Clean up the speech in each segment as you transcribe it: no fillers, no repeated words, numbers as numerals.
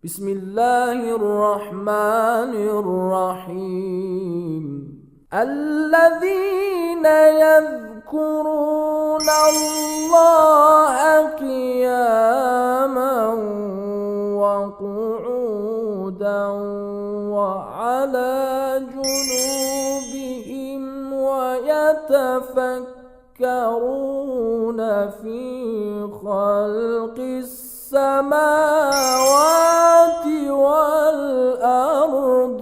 بسم الله الرحمن الرحيم الذين يذكرون الله قياما وقعودا وعلى جنوبهم ويتفكرون في خلق السماوات والأرض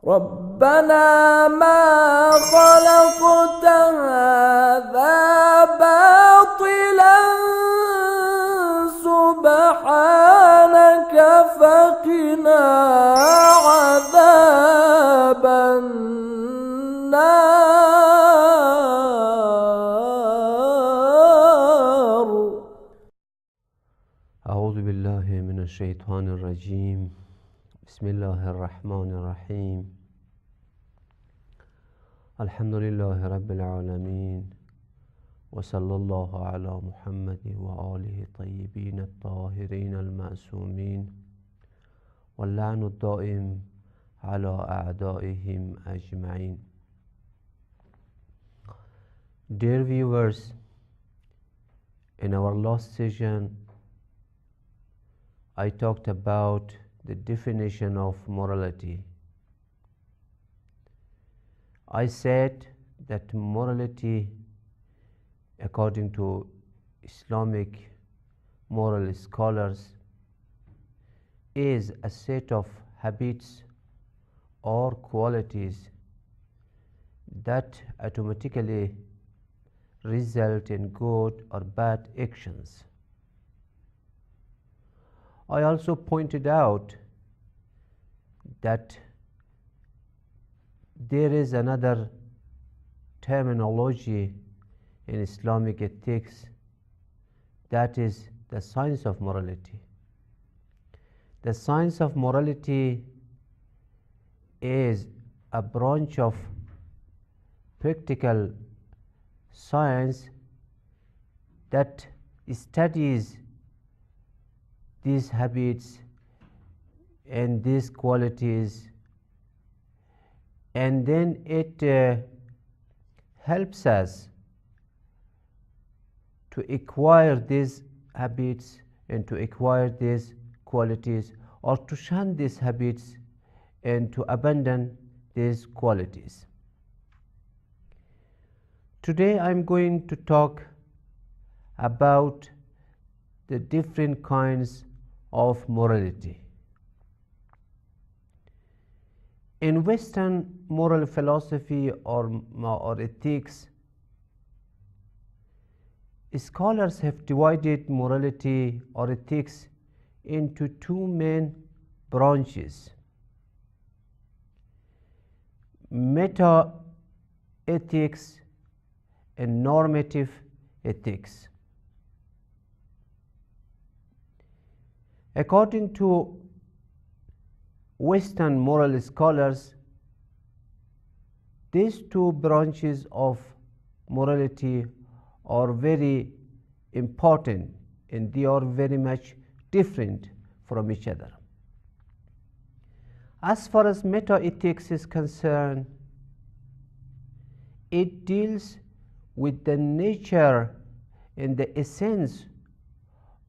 ربنا ما خلقت هذا باطلا سبحانك فقنا عذاب النار. أعوذ بالله من الشيطان الرجيم. بسم الله الرحمن الرحيم. الحمد لله رب العالمين، وصلى الله على محمد وآله الطيبين الطاهرين المعصومين، واللعن الدائم على أعدائهم أجمعين. Dear viewers, in our last session I talked about the definition of morality. I said that morality, according to Islamic moral scholars, is a set of habits or qualities that automatically result in good or bad actions. I also pointed out that there is another terminology in Islamic ethics, that is the science of morality. The science of morality is a branch of practical science that studies these habits and these qualities, and then it helps us to acquire these habits and to acquire these qualities, or to shun these habits and to abandon these qualities. Today I am going to talk about the different kinds of morality. In Western moral philosophy or ethics, scholars have divided morality or ethics into two main branches: meta ethics and normative ethics. According to Western moral scholars, these two branches of morality are very important and they are very much different from each other. As far as meta ethics is concerned, it deals with the nature and the essence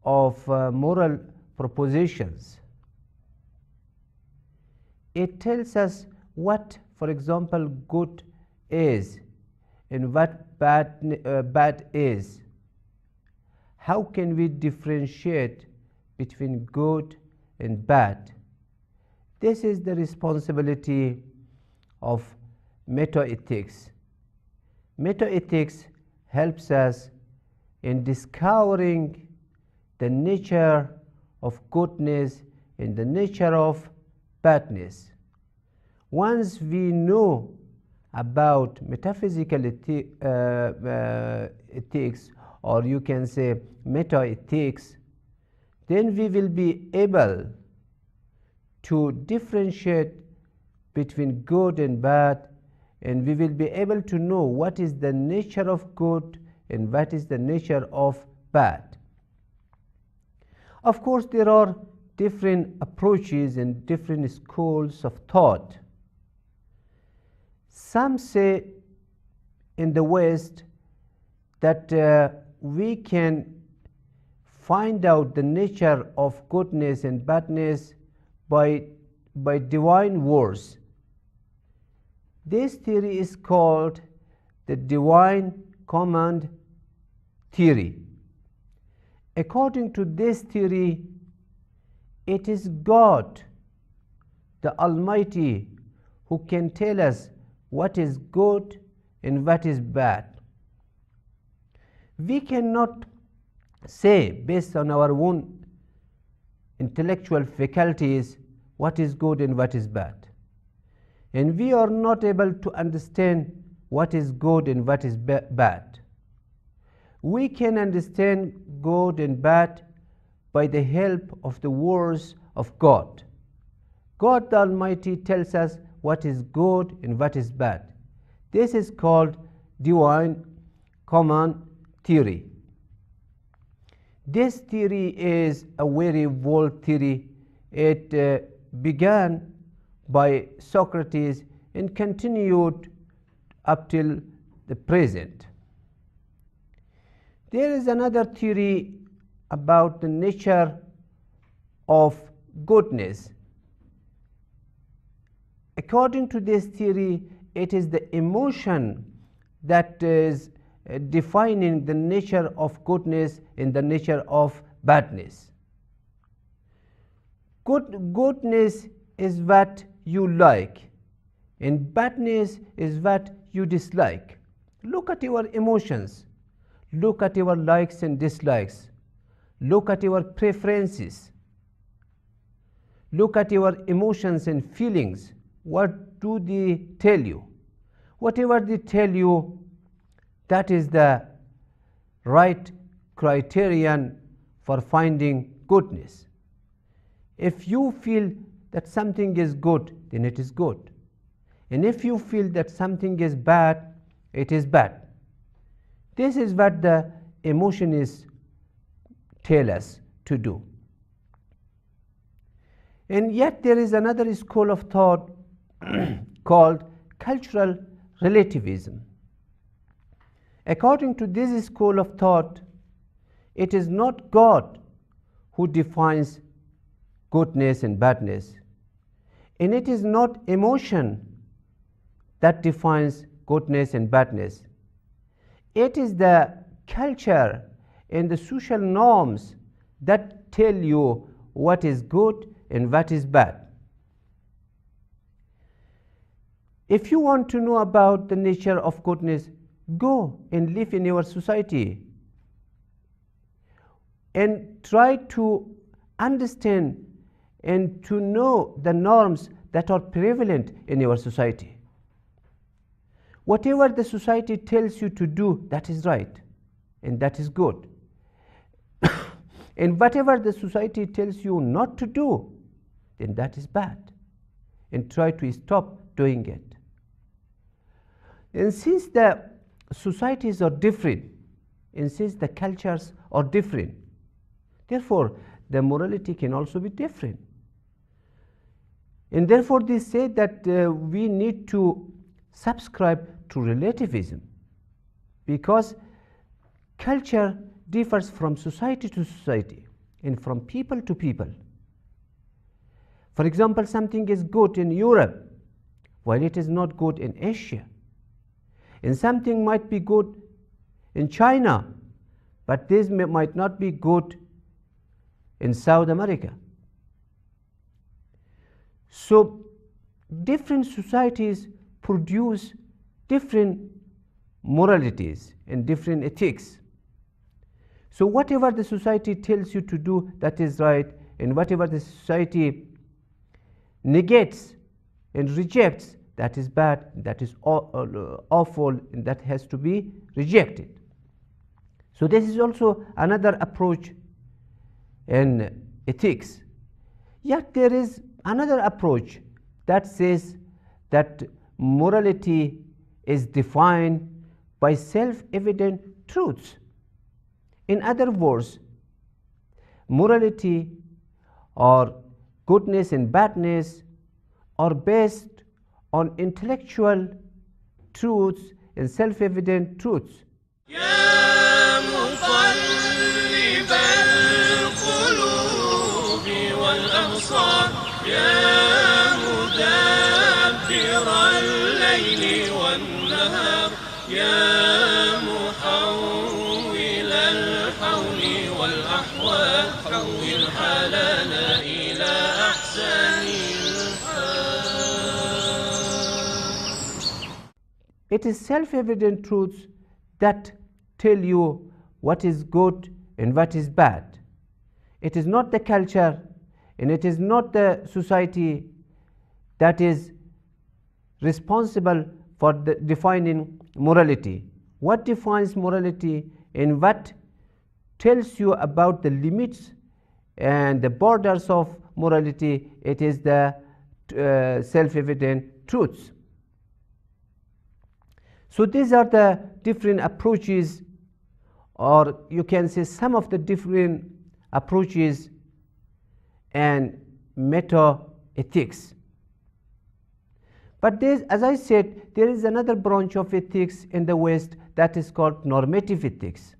of moral propositions. It tells us what, for example, good is and what bad is. How can we differentiate between good and bad? This is the responsibility of meta-ethics. Meta-ethics helps us in discovering the nature of goodness and the nature of badness. Once we know about metaphysical ethics, or you can say meta-ethics, then we will be able to differentiate between good and bad, and we will be able to know what is the nature of good and what is the nature of bad. Of course, there are different approaches and different schools of thought. Some say in the West that we can find out the nature of goodness and badness by divine words. This theory is called the divine command theory. According to this theory, it is God, the Almighty, who can tell us what is good and what is bad. We cannot say, based on our own intellectual faculties, what is good and what is bad. And we are not able to understand what is good and what is bad. We can understand good and bad by the help of the words of God. God the Almighty tells us what is good and what is bad. This is called divine command theory. This theory is a very old theory. It began by Socrates and continued up till the present. There is another theory about the nature of goodness. According to this theory, it is the emotion that is defining the nature of goodness and the nature of badness. Goodness is what you like, and badness is what you dislike. Look at your emotions. Look at your likes and dislikes. Look at your preferences. Look at your emotions and feelings. What do they tell you? Whatever they tell you, that is the right criterion for finding goodness. If you feel that something is good, then it is good. And if you feel that something is bad, it is bad. This is what the emotionists tell us to do. And yet there is another school of thought called cultural relativism. According to this school of thought, it is not God who defines goodness and badness, and it is not emotion that defines goodness and badness. It is the culture and the social norms that tell you what is good and what is bad. If you want to know about the nature of goodness, go and live in your society and try to understand and to know the norms that are prevalent in your society. Whatever the society tells you to do, that is right and that is good. And whatever the society tells you not to do, then that is bad, and try to stop doing it. And since the societies are different, and since the cultures are different, therefore the morality can also be different. And therefore they say that we need to subscribe to relativism, because culture differs from society to society and from people to people. For example, something is good in Europe while it is not good in Asia. And something might be good in China, but this might not be good in South America. So different societies produce different moralities and different ethics. So whatever the society tells you to do, that is right, and whatever the society negates and rejects, that is bad, that is awful, and that has to be rejected. So this is also another approach in ethics. Yet there is another approach that says that morality is defined by self-evident truths. In other words, morality or goodness and badness are based on intellectual truths and self-evident truths. يا مقلب القلوب والأبصار يا مدبر الليل والنهار يا محول الحول والأحوال حول حالنا إلى أحسن الحال. It is self-evident truths that tell you what is good and what is bad. It is not the culture and it is not the society that is responsible for defining morality. What defines morality and what tells you about the limits and the borders of morality, it is the self-evident truths. So these are the different approaches, or you can say some of the different approaches and meta-ethics. But as I said, there is another branch of ethics in the West that is called normative ethics.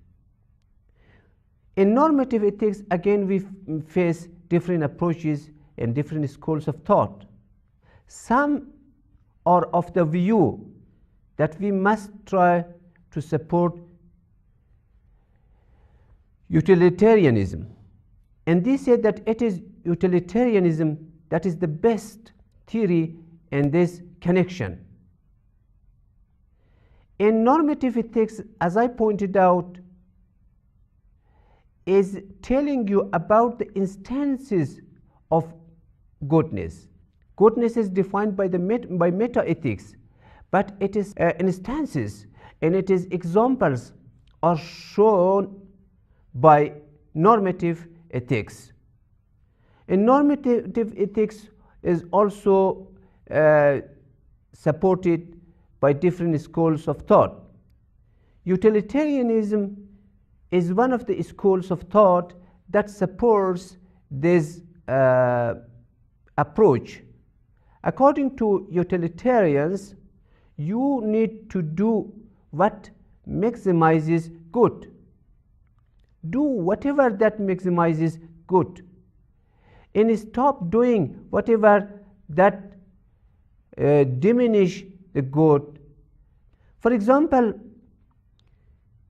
In normative ethics, again, we face different approaches and different schools of thought. Some are of the view that we must try to support utilitarianism. And they say that it is utilitarianism that is the best theory in this connection. In normative ethics, as I pointed out, is telling you about the instances of goodness. Goodness is defined by meta-ethics, but it is instances and it is examples are shown by normative ethics. And normative ethics is also supported by different schools of thought. Utilitarianism is one of the schools of thought that supports this approach. According to utilitarians, you need to do what maximizes good. Do whatever that maximizes good, and stop doing whatever that diminish the good. For example,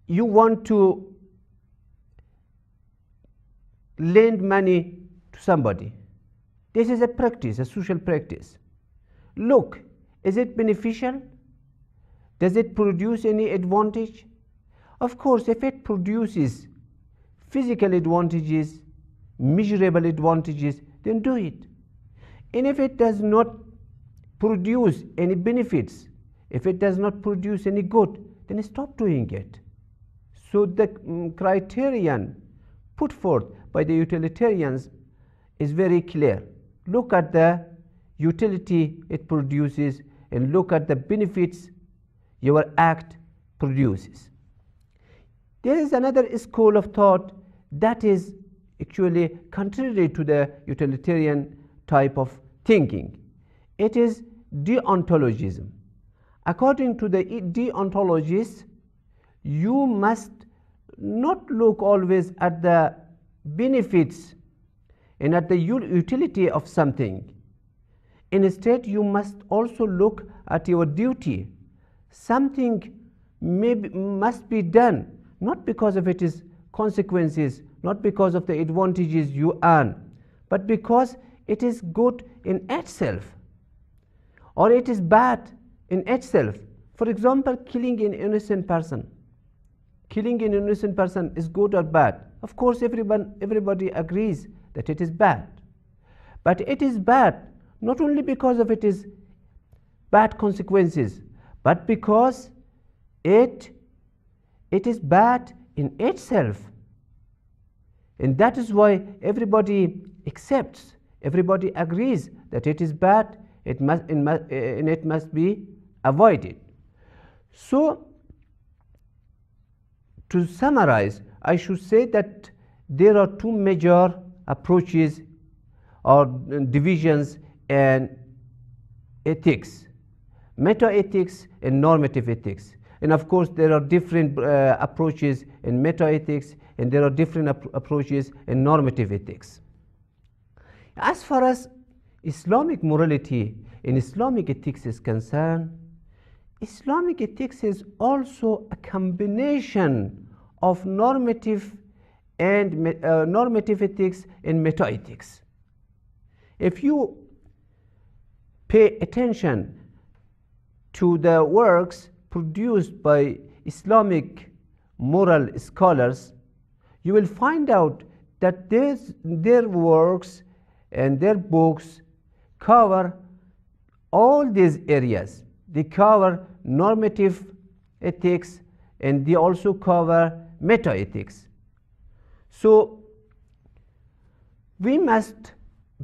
you want to lend money to somebody. This is a practice, a social practice. Look, is it beneficial? Does it produce any advantage? Of course, if it produces physical advantages, measurable advantages, then do it. And if it does not produce any benefits, if it does not produce any good, then stop doing it. So the criterion put forth by the utilitarians is very clear. Look at the utility it produces and look at the benefits your act produces. There is another school of thought that is actually contrary to the utilitarian type of thinking. It is deontologism. According to the deontologists, you must not look always at the benefits and at the utility of something. Instead, you must also look at your duty. Something must be done, not because of its consequences, not because of the advantages you earn, but because it is good in itself, or it is bad in itself. For example, killing an innocent person. Killing an innocent person is good or bad? Of course, everybody agrees that it is bad. But it is bad not only because of its bad consequences, but because it is bad in itself. And that is why everybody accepts, everybody agrees that it is bad, and it must be avoided. So, to summarize, I should say that there are two major approaches or divisions in ethics: meta-ethics and normative ethics. And of course, there are different approaches in meta-ethics, and there are different approaches in normative ethics. As far as Islamic morality and Islamic ethics is concerned, Islamic ethics is also a combination of normative ethics and meta-ethics. If you pay attention to the works produced by Islamic moral scholars, you will find out that their works and their books cover all these areas. They cover normative ethics and they also cover meta-ethics. So we must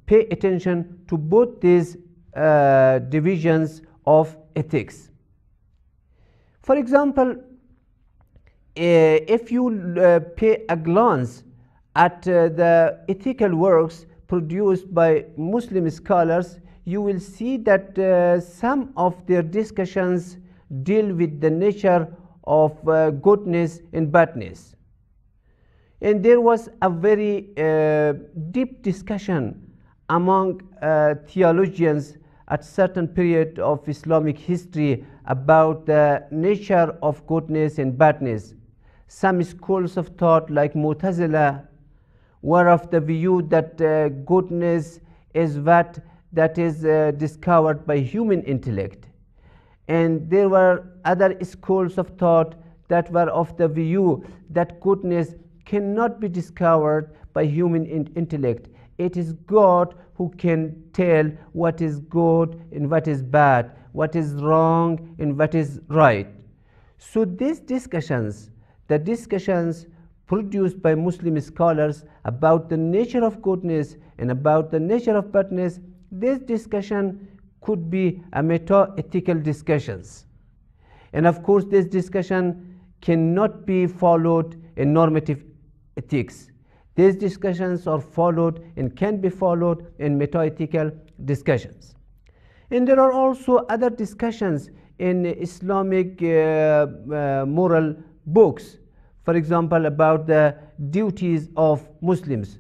pay attention to both these divisions of ethics. For example, if you pay a glance at the ethical works produced by Muslim scholars, you will see that some of their discussions deal with the nature of goodness and badness. And there was a very deep discussion among theologians at certain period of Islamic history about the nature of goodness and badness. Some schools of thought, like Mu'tazila, were of the view that goodness is that is discovered by human intellect. And there were other schools of thought that were of the view that goodness cannot be discovered by human intellect. It is God who can tell what is good and what is bad, what is wrong and what is right. So these discussions, the discussions produced by Muslim scholars about the nature of goodness and about the nature of badness, this discussion could be a meta-ethical discussions. And of course, this discussion cannot be followed in normative ethics. These discussions are followed and can be followed in meta-ethical discussions. And there are also other discussions in Islamic moral books. For example, about the duties of Muslims.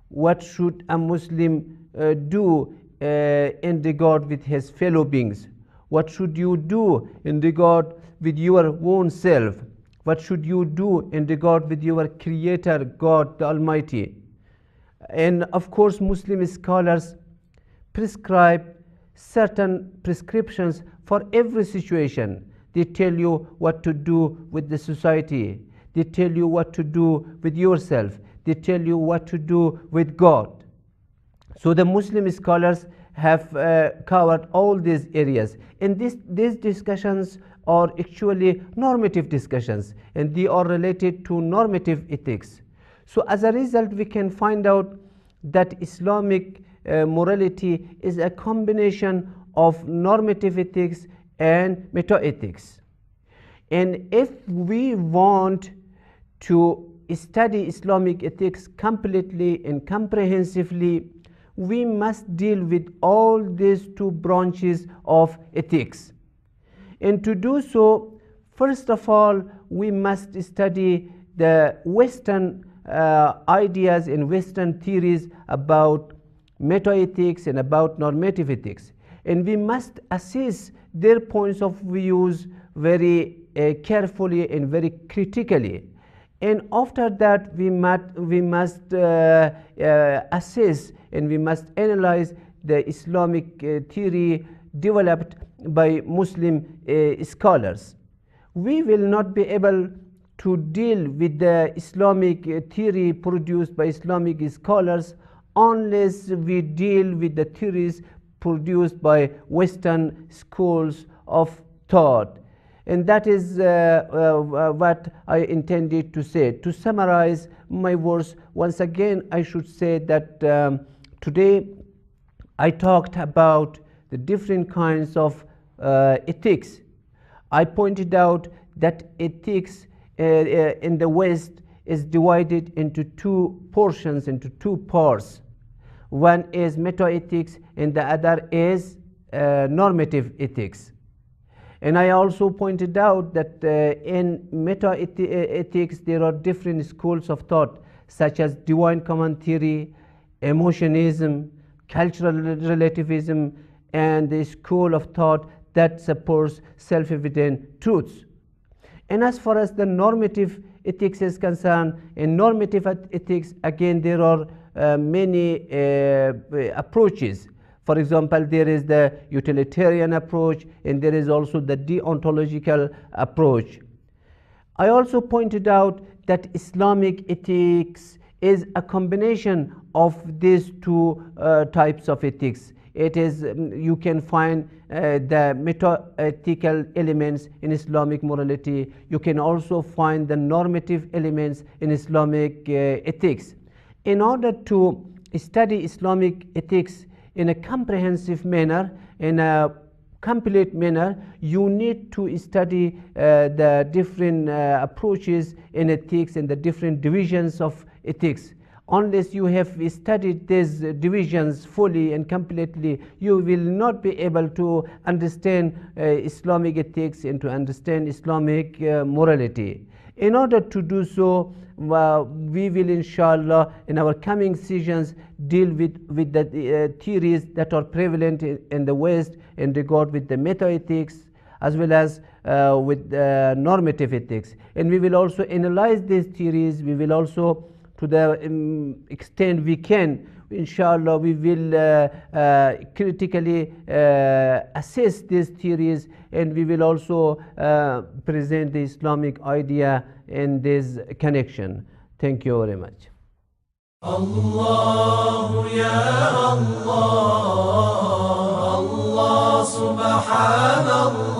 What should a Muslim do in regard with his fellow beings? What should you do in regard with your own self? What should you do in regard with your Creator, God the Almighty? And of course, Muslim scholars prescribe certain prescriptions for every situation. They tell you what to do with the society. They tell you what to do with yourself. They tell you what to do with God. So the Muslim scholars have covered all these areas. And these discussions are actually normative discussions, and they are related to normative ethics. So as a result, we can find out that Islamic morality is a combination of normative ethics and meta-ethics. And if we want to study Islamic ethics completely and comprehensively, we must deal with all these two branches of ethics. And to do so, first of all, we must study the Western ideas and Western theories about meta-ethics and about normative ethics. And we must assess their points of views very carefully and very critically. And after that, we must assess and we must analyze the Islamic theory developed by Muslim scholars. We will not be able to deal with the Islamic theory produced by Islamic scholars unless we deal with the theories produced by Western schools of thought. And that is what I intended to say. To summarize my words, once again, I should say that today I talked about the different kinds of ethics. I pointed out that ethics in the West is divided into two portions, into two parts. One is meta-ethics and the other is normative ethics. And I also pointed out that in meta-ethics there are different schools of thought, such as divine command theory, emotionism, cultural relativism, and the school of thought that supports self-evident truths. And as far as the normative ethics is concerned, in normative ethics, again, there are many approaches. For example, there is the utilitarian approach, and there is also the deontological approach. I also pointed out that Islamic ethics is a combination of these two types of ethics. It is, you can find the meta-ethical elements in Islamic morality. You can also find the normative elements in Islamic ethics. In order to study Islamic ethics in a comprehensive manner, in a complete manner, you need to study the different approaches in ethics and the different divisions of ethics. Unless you have studied these divisions fully and completely, you will not be able to understand Islamic ethics and to understand Islamic morality. In order to do so, we will inshallah in our coming sessions deal with the theories that are prevalent in the West in regard with the meta-ethics as well as with normative ethics. And we will also analyze these theories. We will also, to the extent we can, inshallah, we will critically assess these theories, and we will also present the Islamic idea in this connection. Thank you very much. Allah ya Allah, Allah subhanallah.